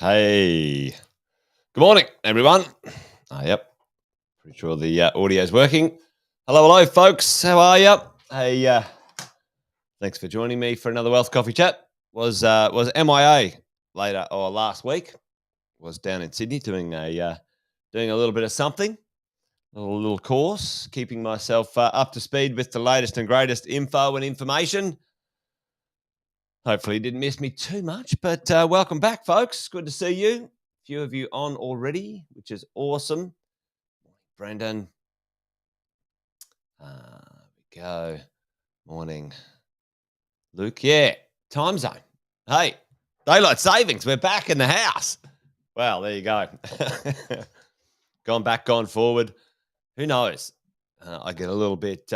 Hey, good morning, everyone. Yep, pretty sure the audio is working. Hello, folks. How are you? Hey, thanks for joining me for another Wealth Coffee Chat. Was MIA later or last week? Was down in Sydney doing a little bit of something, a little course, keeping myself up to speed with the latest and greatest info and information. Hopefully you didn't miss me too much, but welcome back, folks. Good to see you. A few of you on already, which is awesome. Brendan. There we go. Morning. Luke. Yeah, time zone. Hey, daylight savings. We're back in the house. Well, there you go. Gone back, gone forward. Who knows? I get a little bit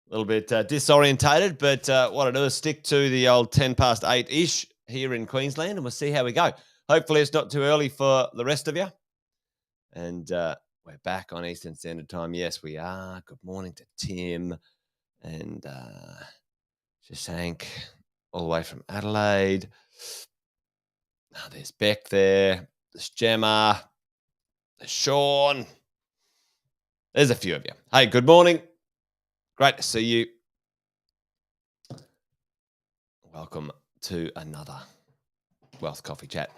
disorientated, but what I do is stick to the old 8:10-ish here in Queensland, and we'll see how we go. Hopefully it's not too early for the rest of you. And we're back on Eastern Standard Time. Yes, we are. Good morning to Tim and Shashank all the way from Adelaide. Oh, there's Beck there. There's Gemma. There's Sean. There's a few of you. Hey, good morning. Great to see you. Welcome to another Wealth Coffee Chat.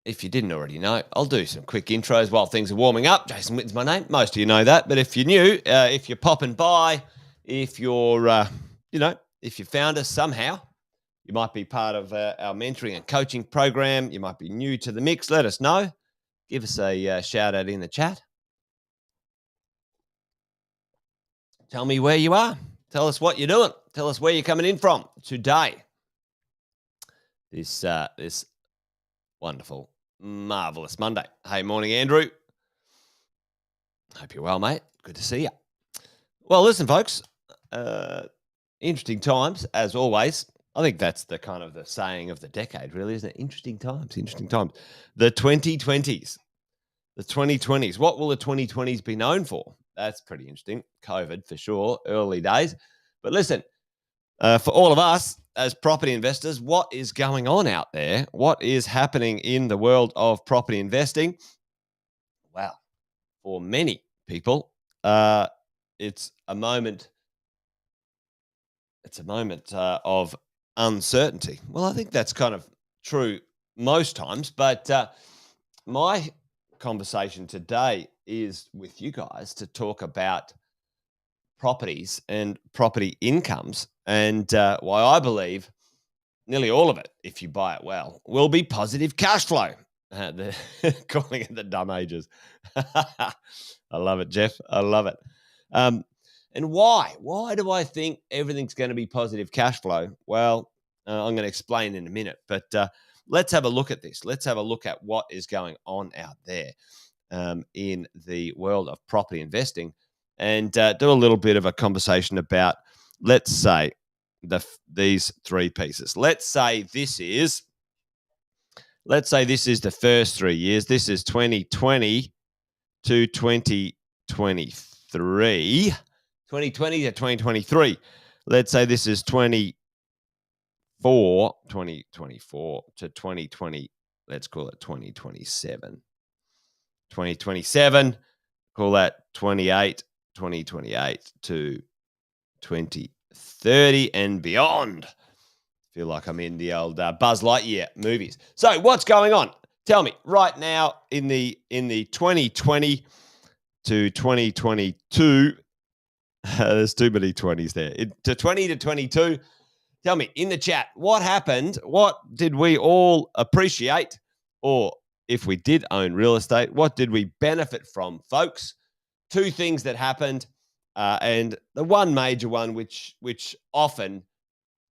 If you didn't already know, I'll do some quick intros while things are warming up. Jason Witten's my name. Most of you know that. But if you're new, if you're popping by, if you're, if you found us somehow, you might be part of our mentoring and coaching program. You might be new to the mix. Let us know. Give us a shout out in the chat. Tell me where you are. Tell us what you're doing. Tell us where you're coming in from today. This wonderful, marvelous Monday. Hey, morning, Andrew. Hope you're well, mate. Good to see you. Well, listen, folks. Interesting times, as always. I think that's the kind of the saying of the decade, really, isn't it? Interesting times, interesting times. The 2020s. The 2020s. What will the 2020s be known for? That's pretty interesting. COVID, for sure. Early days. But listen, for all of us as property investors, what is going on out there? What is happening in the world of property investing? Well, for many people, it's a moment. It's a moment of uncertainty. Well, I think that's kind of true most times, but my conversation today is with you guys to talk about properties and property incomes and why I believe nearly all of it, if you buy it well, will be positive cash flow. Calling it the dumb ages. I love it, Jeff. I love it. And why? Why do I think everything's going to be positive cash flow? Well, I'm going to explain in a minute, but let's have a look at this. Let's have a look at what is going on out there in the world of property investing and do a little bit of a conversation about, let's say, these three pieces. Let's say this is the first 3 years. This is 2020 to 2023. 2020 to 2023. Let's say this is 2024 to 2020. Let's call it 2027. 2027, call that 2028 to 2030 and beyond. Feel like I'm in the old Buzz Lightyear movies. So what's going on? Tell me right now in the 2020 to 2022. There's too many 20s there. To 20 to 22. Tell me in the chat, what happened? What did we all appreciate or if we did own real estate, what did we benefit from, folks? Two things that happened, and the one major one, which often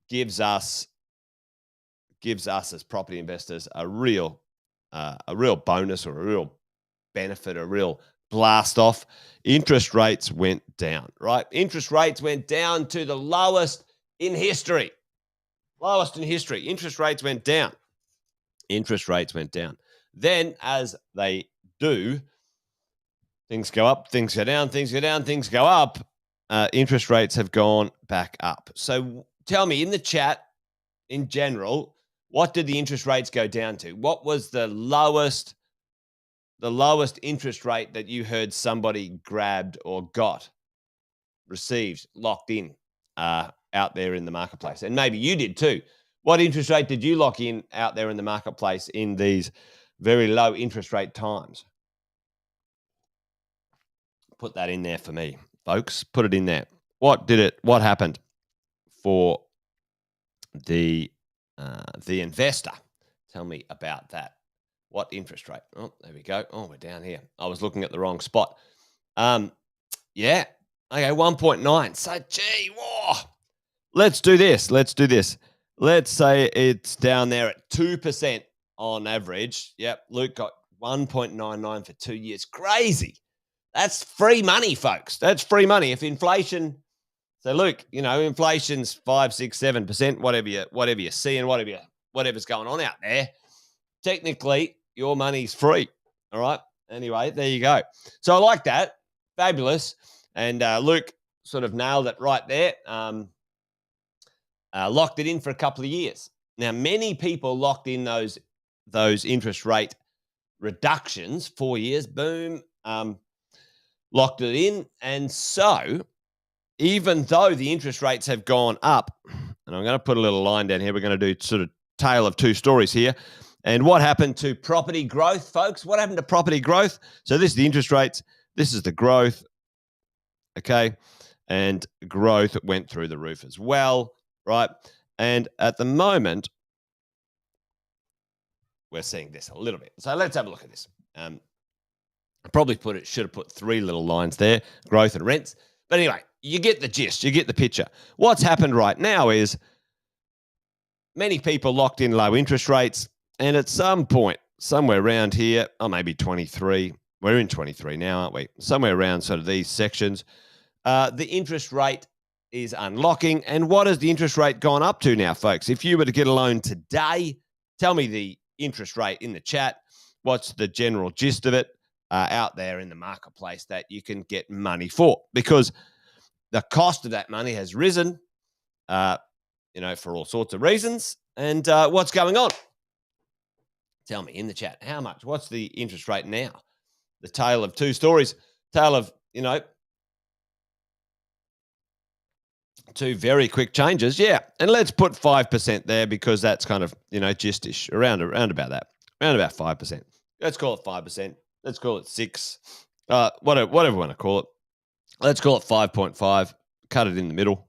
gives us as property investors a real bonus or a real benefit, a real blast off. Interest rates went down, right? Interest rates went down to the lowest in history. Lowest in history. Interest rates went down. Interest rates went down. Then, as they do, things go up, things go down, things go down, things go up. Interest rates have gone back up. So tell me in the chat, in general, what did the interest rates go down to? What was the lowest interest rate that you heard somebody grabbed or received, locked in out there in the marketplace? And maybe you did too. What interest rate did you lock in out there in the marketplace in these very low interest rate times? Put that in there for me, folks. Put it in there. What happened for the investor? Tell me about that. What interest rate? Oh, there we go. Oh, we're down here. I was looking at the wrong spot. Yeah. Okay, 1.9. So, gee, whoa. Let's do this. Let's say it's down there at 2% on average. Yep, Luke got 1.99 for 2 years. Crazy. That's free money, folks. That's free money. If inflation, so Luke, inflation's 5, 6, 7%, whatever you're seeing, whatever's going on out there, technically your money's free. All right. Anyway, there you go. So I like that. Fabulous. And Luke sort of nailed it right there. Locked it in for a couple of years. Now, many people locked in those interest rate reductions, 4 years, boom, locked it in. And so even though the interest rates have gone up, and I'm going to put a little line down here, we're going to do sort of tale of two stories here. And what happened to property growth, folks? What happened to property growth? So this is the interest rates. This is the growth. Okay. And growth went through the roof as well, right? And at the moment, we're seeing this a little bit. So let's have a look at this. I probably should have put 3 little lines there, growth and rents. But anyway, you get the gist. You get the picture. What's happened right now is many people locked in low interest rates. And at some point, somewhere around here, maybe 23, we're in 23 now, aren't we? Somewhere around sort of these sections, the interest rate is unlocking. And what has the interest rate gone up to now, folks? If you were to get a loan today, tell me the interest rate in the chat. What's the general gist of it out there in the marketplace that you can get money for? Because the cost of that money has risen, for all sorts of reasons. And what's going on? Tell me in the chat. How much? What's the interest rate now? The tale of two stories. Tale of, two very quick changes. Yeah. And let's put 5% there because that's kind of, gistish, around about that. Around about 5%. Let's call it 5%. Let's call it 6. Whatever we want to call it. Let's call it 5.5. Cut it in the middle.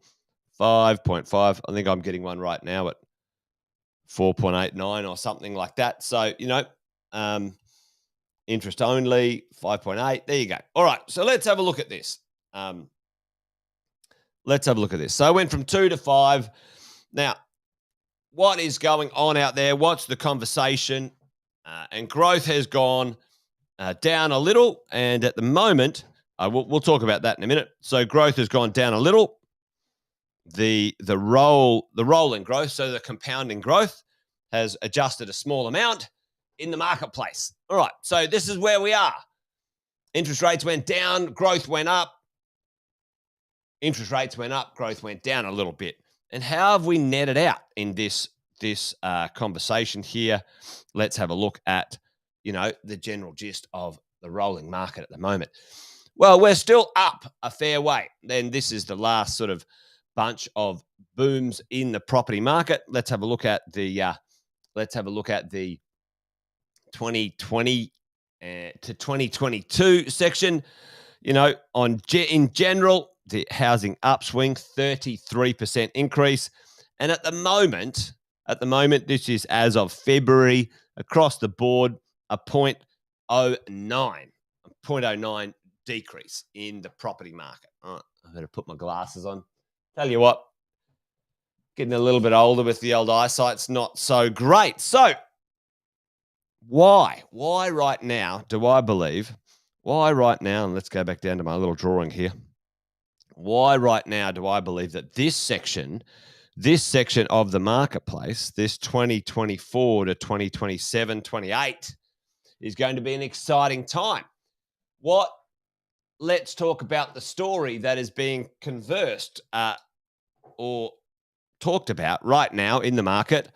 5.5. I think I'm getting one right now at 4.89 or something like that. So, interest only, 5.8. There you go. All right. So let's have a look at this. So I went from 2 to 5. Now, what is going on out there? What's the conversation? And growth has gone down a little. And at the moment, we'll talk about that in a minute. So growth has gone down a little. The rolling growth, so the compounding growth, has adjusted a small amount in the marketplace. All right, so this is where we are. Interest rates went down, growth went up. Interest rates went up, growth went down a little bit. And how have we netted out in this conversation here? Let's have a look at, the general gist of the rolling market at the moment. Well, we're still up a fair way. Then this is the last sort of bunch of booms in the property market. Let's have a look at the 2020 to 2022 section. In general, the housing upswing, 33% increase. And at the moment, this is as of February, across the board, a 0.09 decrease in the property market. All right, I better put my glasses on. Tell you what, getting a little bit older with the old eyesight's not so great. So why right now do I believe, and let's go back down to my little drawing here. Why right now do I believe that this section of the marketplace, this 2024 to 2027, 28, is going to be an exciting time? Let's talk about the story that is being conversed or talked about right now in the market.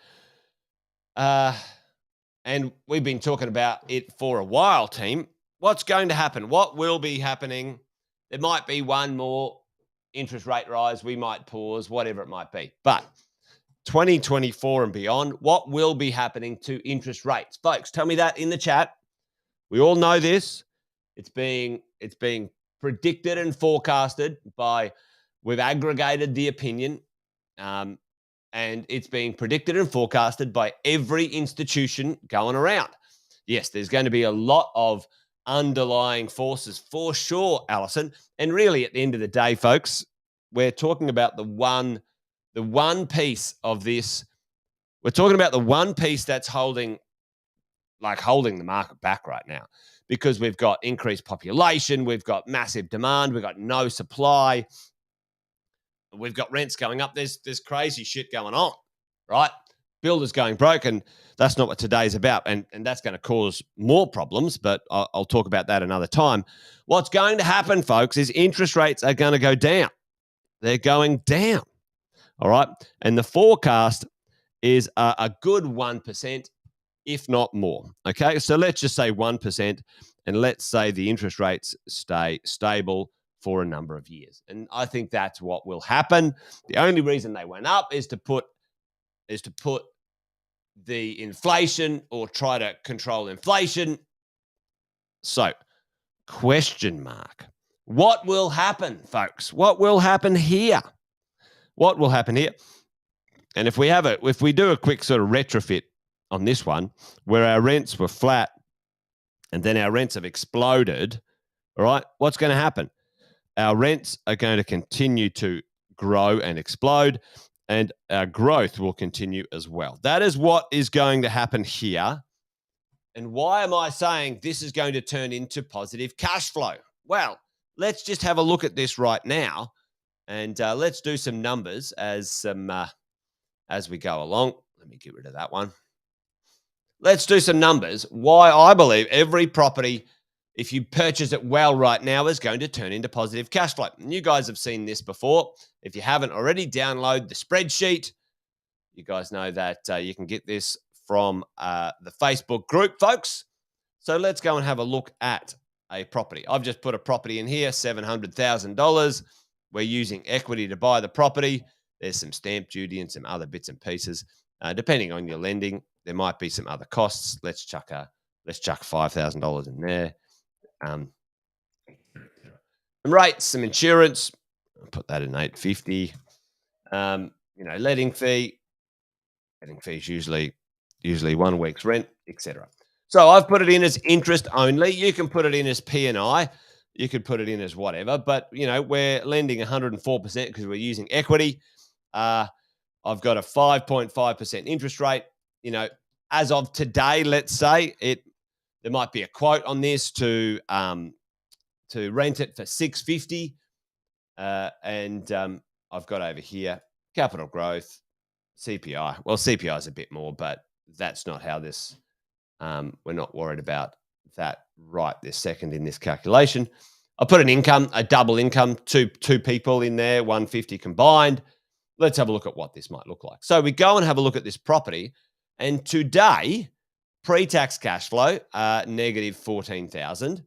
And we've been talking about it for a while, team. What's going to happen? What will be happening? There might be one more interest rate rise. We might pause, whatever it might be. But 2024 and beyond, what will be happening to interest rates? Folks, tell me that in the chat. We all know this. It's being predicted and forecasted by, we've aggregated the opinion, and it's being predicted and forecasted by every institution going around. Yes, there's going to be a lot of underlying forces for sure, Alison. And really, at the end of the day, folks, we're talking about the one piece of this. We're talking about the one piece that's holding the market back right now, because we've got increased population, we've got massive demand, we've got no supply, we've got rents going up. There's crazy shit going on, right? Builders going broke, and that's not what today's about. And that's going to cause more problems, but I'll talk about that another time. What's going to happen, folks, is interest rates are going to go down. They're going down, all right? And the forecast is a good 1%, if not more, okay? So let's just say 1%, and let's say the interest rates stay stable for a number of years. And I think that's what will happen. The only reason they went up is to put the inflation, or try to control inflation. So, question mark. What will happen, folks? What will happen here? What will happen here? And if we do a quick sort of retrofit on this one, where our rents were flat and then our rents have exploded, all right, what's going to happen? Our rents are going to continue to grow and explode, and our growth will continue as well. That is what is going to happen here. And why am I saying this is going to turn into positive cash flow? Well, let's just have a look at this right now, and let's do some numbers as we go along. Let me get rid of that one. Let's do some numbers. Why I believe every property, if you purchase it well right now, is going to turn into positive cash flow. And you guys have seen this before. If you haven't already, download the spreadsheet. You guys know that you can get this from the Facebook group, folks. So let's go and have a look at a property. I've just put a property in here, $700,000. We're using equity to buy the property. There's some stamp duty and some other bits and pieces. Depending on your lending, there might be some other costs. Let's chuck $5,000 in there. Some rates, some insurance. I'll put that in $850. Letting fee. Letting fee is usually 1 week's rent, etc. So I've put it in as interest only. You can put it in as P&I. You could put it in as whatever. But we're lending 104% because we're using equity. I've got a 5.5% interest rate. As of today, let's say there might be a quote on this to rent it for $650. And I've got over here capital growth, CPI. Well, CPI is a bit more, but that's not how this. We're not worried about that right this second in this calculation. I put an income, a double income, two people in there, 150 combined. Let's have a look at what this might look like. So we go and have a look at this property, and today, pre-tax cash flow, negative 14,000.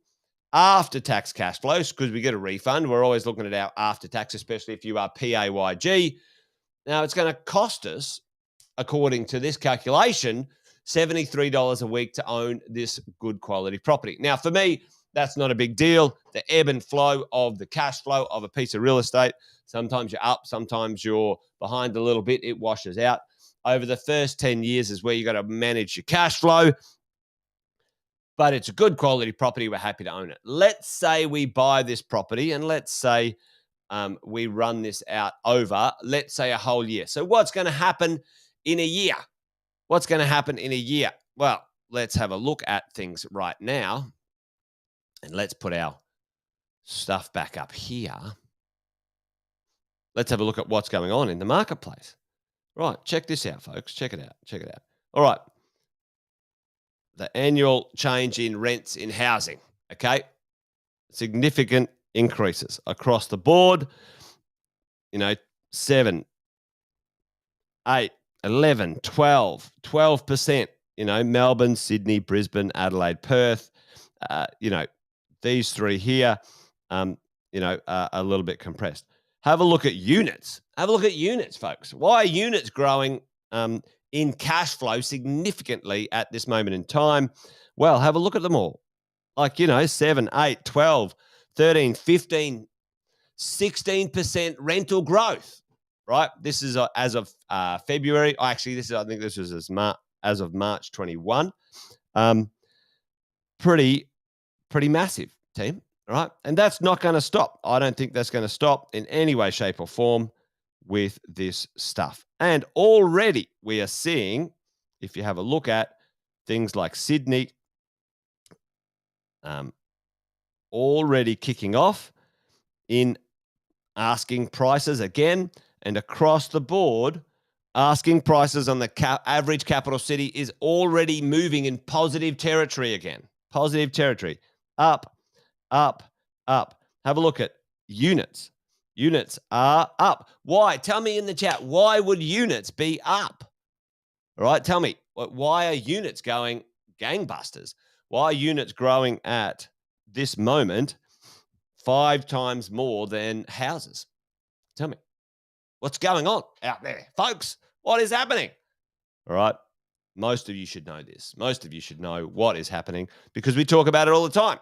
After-tax cash flows, because we get a refund. We're always looking at our after-tax, especially if you are PAYG. Now, it's going to cost us, according to this calculation, $73 a week to own this good quality property. Now, for me, that's not a big deal. The ebb and flow of the cash flow of a piece of real estate. Sometimes you're up, sometimes you're behind a little bit. It washes out. Over the first 10 years is where you got to manage your cash flow. but it's a good quality property. We're happy to own it. Let's say we buy this property and let's say we run this out over, let's say, a whole year. So what's going to happen in a year? What's going to happen in a year? Well, let's have a look at things right now. And let's put our stuff back up here. Let's have a look at what's going on in the marketplace. Right, check this out, folks. Check it out. Check it out. All right. The annual change in rents in housing, okay? Significant increases across the board. 7, 8, 11, 12%. Melbourne, Sydney, Brisbane, Adelaide, Perth. These three here, a little bit compressed. Have a look at units. Have a look at units, folks. Why are units growing in cash flow significantly at this moment in time? Well, have a look at them all. 7, 8, 12, 13, 15, 16% rental growth, right? This is as of February. I think this was as of March 21. Pretty massive, team, right? And that's not going to stop. I don't think that's going to stop in any way, shape, or form with this stuff. And already we are seeing, if you have a look at things like Sydney, already kicking off in asking prices again, and across the board, asking prices on the average capital city is already moving in positive territory again. Positive territory. Up, up, up. Have a look at units. Units are up. Why? Tell me in the chat, why would units be up? All right, tell me, why are units going gangbusters? Why are units growing at this moment 5 times more than houses? Tell me, what's going on out there, folks? What is happening? All right. Most of you should know this. Most of you should know what is happening because we talk about it all the time.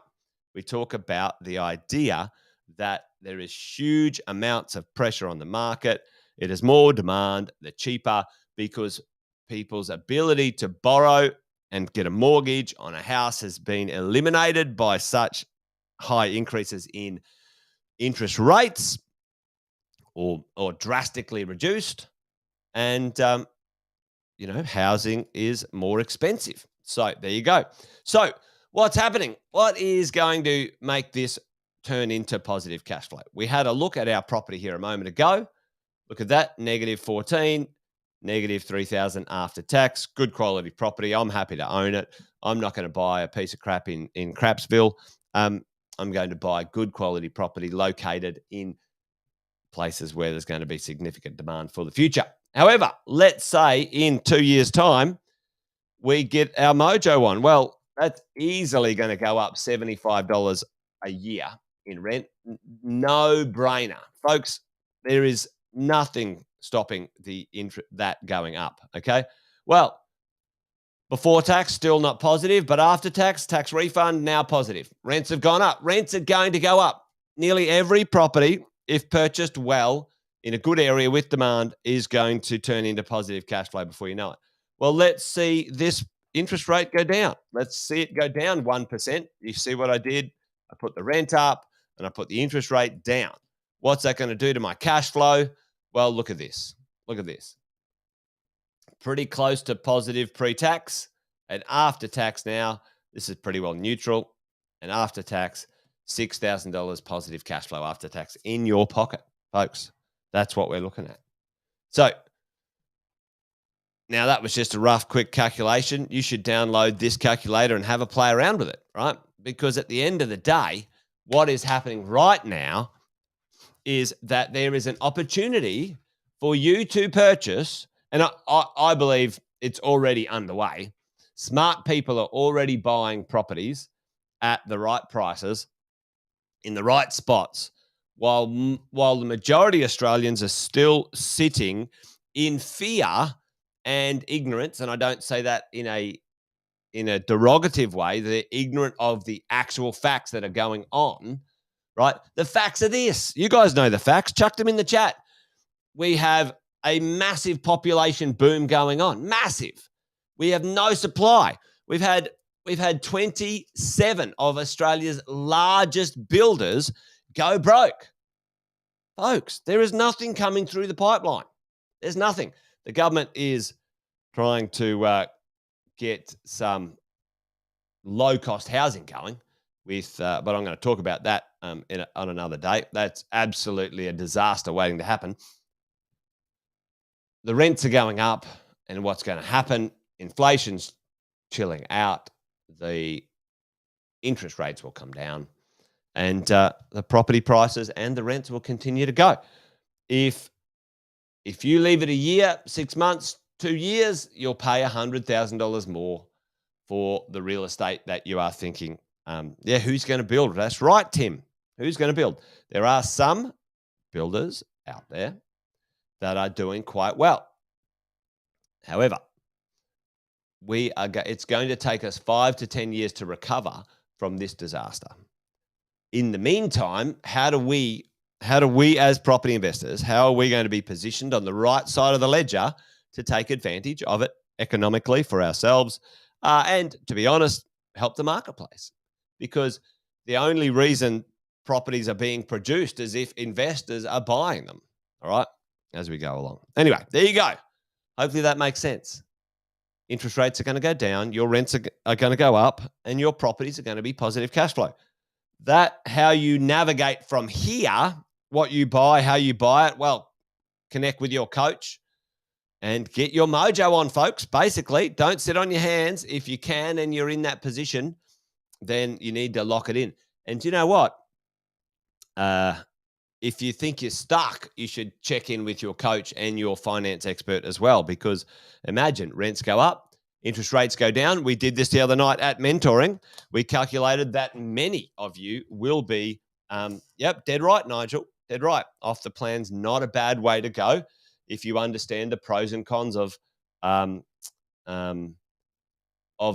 We talk about the idea that there is huge amounts of pressure on the market. It is more demand, the cheaper, because people's ability to borrow and get a mortgage on a house has been eliminated by such high increases in interest rates or drastically reduced. And, housing is more expensive. So there you go. So what's happening? What is going to make this turn into positive cash flow? We had a look at our property here a moment ago. Look at that, -14, -3,000 after tax. Good quality property. I'm happy to own it. I'm not going to buy a piece of crap in Crapsville. I'm going to buy good quality property located in places where there's going to be significant demand for the future. However, let's say in 2 years' time, we get our mojo on. Well, that's easily going to go up $75 a year in rent. No brainer. Folks, there is nothing stopping that going up, okay? Well, before tax, still not positive, but after tax refund, now positive. Rents have gone up. Rents are going to go up. Nearly every property, if purchased well in a good area with demand, is going to turn into positive cash flow before you know it. Well, let's see this interest rate go down. Let's see it go down 1%. You see what I did? I put the rent up and I put the interest rate down. What's that going to do to my cash flow? Well, look at this. Look at this. Pretty close to positive pre-tax. And after tax now, this is pretty well neutral. And after tax, $6,000 positive cash flow after tax in your pocket, folks. That's what we're looking at. So now that was just a rough, quick calculation. You should download this calculator and have a play around with it, right? Because at the end of the day, what is happening right now is that there is an opportunity for you to purchase, and I believe it's already underway. Smart people are already buying properties at the right prices in the right spots, while the majority of Australians are still sitting in fear and ignorance. And I don't say that in a derogative way. They're ignorant of the actual facts that are going on, right? The facts are this. You guys know the facts. Chuck them in the chat. We have a massive population boom going on. Massive. We have no supply. We've had we've had 27 of Australia's largest builders go broke. Folks, there is nothing coming through the pipeline. There's nothing. The government is trying to get some low-cost housing going but I'm going to talk about that on another day. That's absolutely a disaster waiting to happen. The rents are going up, and what's going to happen? Inflation's chilling out. The interest rates will come down, and the property prices and the rents will continue to go. If you leave it a year, 6 months, 2 years, you'll pay $100,000 more for the real estate that you are thinking, who's going to build? That's right, Tim. Who's going to build? There are some builders out there that are doing quite well. However, it's going to take us 5 to 10 years to recover from this disaster. In the meantime, how do we as property investors, how are we going to be positioned on the right side of the ledger to take advantage of it economically for ourselves and, to be honest, help the marketplace? Because the only reason properties are being produced is if investors are buying them, all right, as we go along. Anyway, there you go. Hopefully that makes sense. Interest rates are going to go down, your rents are going to go up, and your properties are going to be positive cash flow. That how you navigate from here, what you buy, how you buy it, well, connect with your coach and get your mojo on, folks. Basically, don't sit on your hands. If you can and you're in that position, then you need to lock it in. And you know what? If you think you're stuck, you should check in with your coach and your finance expert as well, because imagine rents go up, interest rates go down. We did this the other night at mentoring. We calculated that many of you will be, dead right, Nigel, dead right. Off the plan's not a bad way to go if you understand the pros and cons of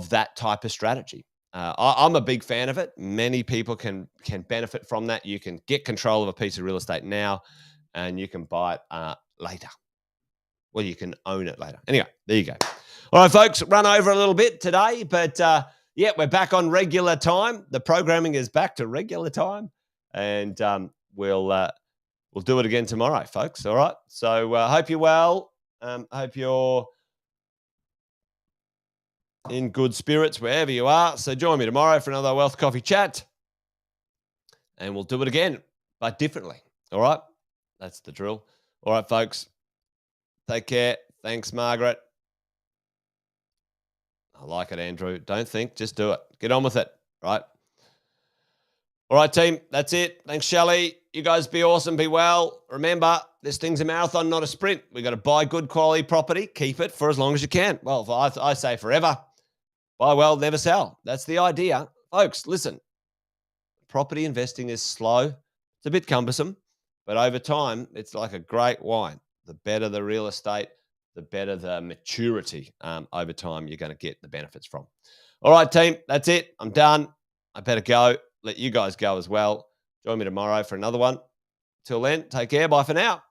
that type of strategy. I'm a big fan of it. Many people can benefit from that. You can get control of a piece of real estate now, and you can buy it later. Well, you can own it later. Anyway, there you go. All right, folks, run over a little bit today, but we're back on regular time. The programming is back to regular time, and we'll do it again tomorrow, folks. All right. So hope you're well. Hope you're in good spirits wherever you are. So join me tomorrow for another Wealth Coffee chat, and we'll do it again, but differently. All right? That's the drill. All right, folks. Take care. Thanks, Margaret. I like it, Andrew. Don't think, just do it. Get on with it, right? All right, team. That's it. Thanks, Shelley. You guys be awesome. Be well. Remember, this thing's a marathon, not a sprint. We got to buy good quality property. Keep it for as long as you can. Well, I say forever. Buy well, never sell. That's the idea. Folks, listen, property investing is slow. It's a bit cumbersome, but over time, it's like a great wine. The better the real estate, the better the maturity over time you're going to get the benefits from. All right, team, that's it. I'm done. I better go. Let you guys go as well. Join me tomorrow for another one. Till then, take care. Bye for now.